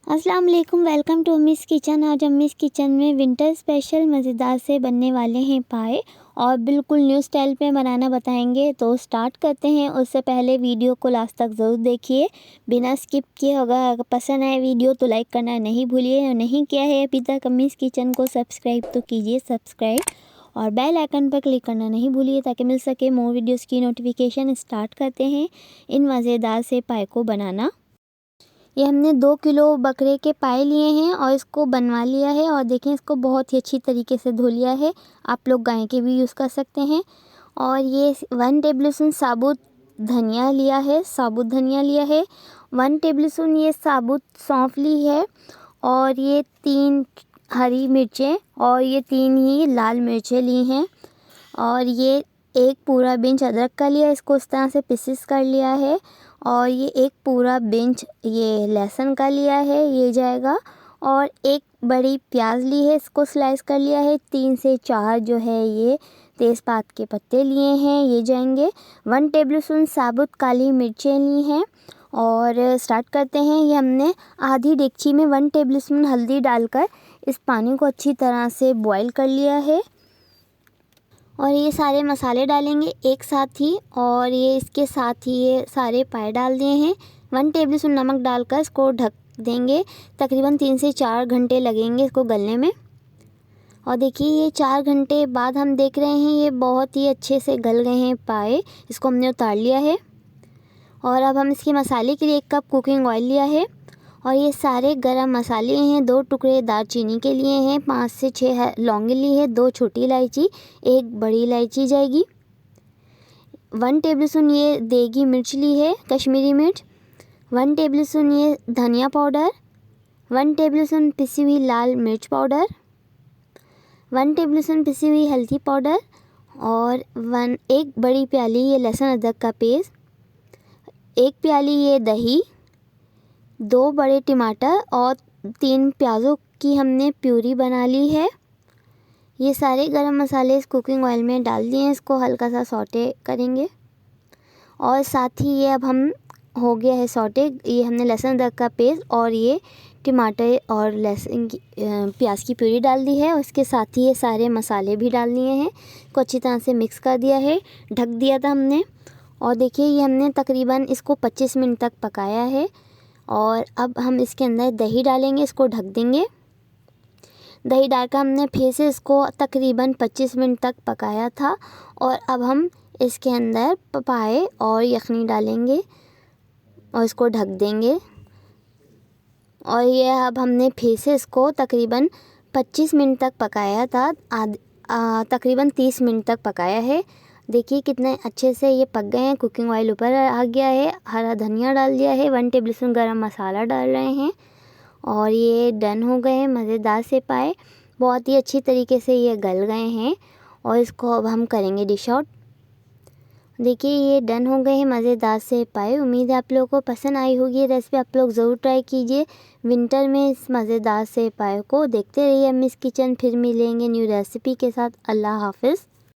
अस्सलाम वालेकुम, welcome to Ammi's kitchen. आज अम्मीज़ किचन में विंटर स्पेशल मज़ेदार से बनने वाले हैं पाए और बिल्कुल न्यू स्टाइल पे बनाना बताएंगे। तो स्टार्ट करते हैं। उससे पहले वीडियो को लास्ट तक ज़रूर देखिए बिना स्किप किए। अगर पसंद आए वीडियो तो लाइक करना नहीं भूलिए और नहीं किया है अभी तक अम्मीज़ किचन को सब्सक्राइब तो कीजिए सब्सक्राइब और बेल आइकन पर क्लिक करना नहीं भूलिए ताकि मिल सके मोर वीडियोज़ की नोटिफिकेशन। स्टार्ट करते हैं इन मज़ेदार से पाए को बनाना। ये हमने 2 किलो बकरे के पाए लिए हैं और इसको बनवा लिया है और देखें इसको बहुत ही अच्छी तरीके से धो लिया है। आप लोग गाय के भी यूज़ कर सकते हैं। और ये 1 टेबलस्पून साबुत धनिया लिया है, 1 टेबलस्पून ये साबुत सौंफ ली है और ये 3 हरी मिर्चें और ये 3 ही लाल मिर्चें ली हैं और ये एक पूरा बिंच अदरक का लिया, इसको इस तरह से पीसेस कर लिया है और ये एक पूरा बिंच ये लहसुन का लिया है, ये जाएगा। और एक बड़ी प्याज ली है, इसको स्लाइस कर लिया है। 3 से 4 जो है ये तेज़पात के पत्ते लिए हैं, ये जाएंगे। 1 टेबलस्पून साबुत काली मिर्चें ली हैं और स्टार्ट करते हैं। ये हमने आधी डेगची में 1 टेबलस्पून हल्दी डालकर इस पानी को अच्छी तरह से बॉईल कर लिया है और ये सारे मसाले डालेंगे एक साथ ही और ये इसके साथ ही ये सारे पाए डाल दिए हैं। 1 टेबलस्पून नमक डालकर इसको ढक देंगे। तकरीबन 3 से 4 घंटे लगेंगे इसको गलने में। और देखिए ये 4 घंटे बाद हम देख रहे हैं ये बहुत ही अच्छे से गल गए हैं पाए। इसको हमने उतार लिया है और अब हम इसके मसाले के लिए 1 कप कुकिंग ऑयल लिया है और ये सारे गरम मसाले हैं। 2 टुकड़े दालचीनी के लिए हैं, 5 से 6 लौंगे ली है, 2 छोटी इलायची, 1 बड़ी इलायची जाएगी। 1 टेबलस्पून ये देगी मिर्च ली है, कश्मीरी मिर्च। 1 टेबलस्पून ये धनिया पाउडर। 1 टेबलस्पून पिसी हुई लाल मिर्च पाउडर। 1 टेबलस्पून पिसी हुई हल्दी पाउडर और 1 बड़ी प्याली ये लहसुन अदरक का पेस्ट। 1 प्याली ये दही, 2 बड़े टमाटर और 3 प्याज़ों की हमने प्यूरी बना ली है। ये सारे गरम मसाले इस कुकिंग ऑयल में डाल दिए हैं, इसको हल्का सा सौटे करेंगे और साथ ही ये अब हम हो गया है सौटे। ये हमने लहसुन अदरक का पेस्ट और ये टमाटर और लहसुन की प्याज की प्यूरी डाल दी है और इसके साथ ही ये सारे मसाले भी डाल दिए हैं, को अच्छी तरह से मिक्स कर दिया है, ढक दिया था हमने। और देखिए ये हमने तकरीबन इसको 25 मिनट तक पकाया है और अब हम इसके अंदर दही डालेंगे, इसको ढक देंगे। दही डालकर हमने फिर से इसको तकरीबन 25 मिनट तक पकाया था और अब हम इसके अंदर पाए और यखनी डालेंगे और इसको ढक देंगे। और ये अब हमने फिर से इसको तकरीबन 25 मिनट तक पकाया था, तकरीबन 30 मिनट तक पकाया है। देखिए कितने अच्छे से ये पक गए हैं। कुकिंग ऑयल ऊपर आ गया है, हरा धनिया डाल दिया है, 1 टेबलस्पून गरम मसाला डाल रहे हैं और ये डन हो गए हैं मज़ेदार से पाए। बहुत ही अच्छी तरीके से ये गल गए हैं और इसको अब हम करेंगे डिश आउट। देखिए ये डन हो गए हैं मज़ेदार से पाए। उम्मीद है आप लोगों को पसंद आई होगी ये रेसिपी, आप लोग ज़रूर ट्राई कीजिए विंटर में इस मज़ेदार से पाए को। देखते रहिए अम्मीज़ किचन, फिर मिलेंगे न्यू रेसिपी के साथ। अल्लाह हाफ़िज़।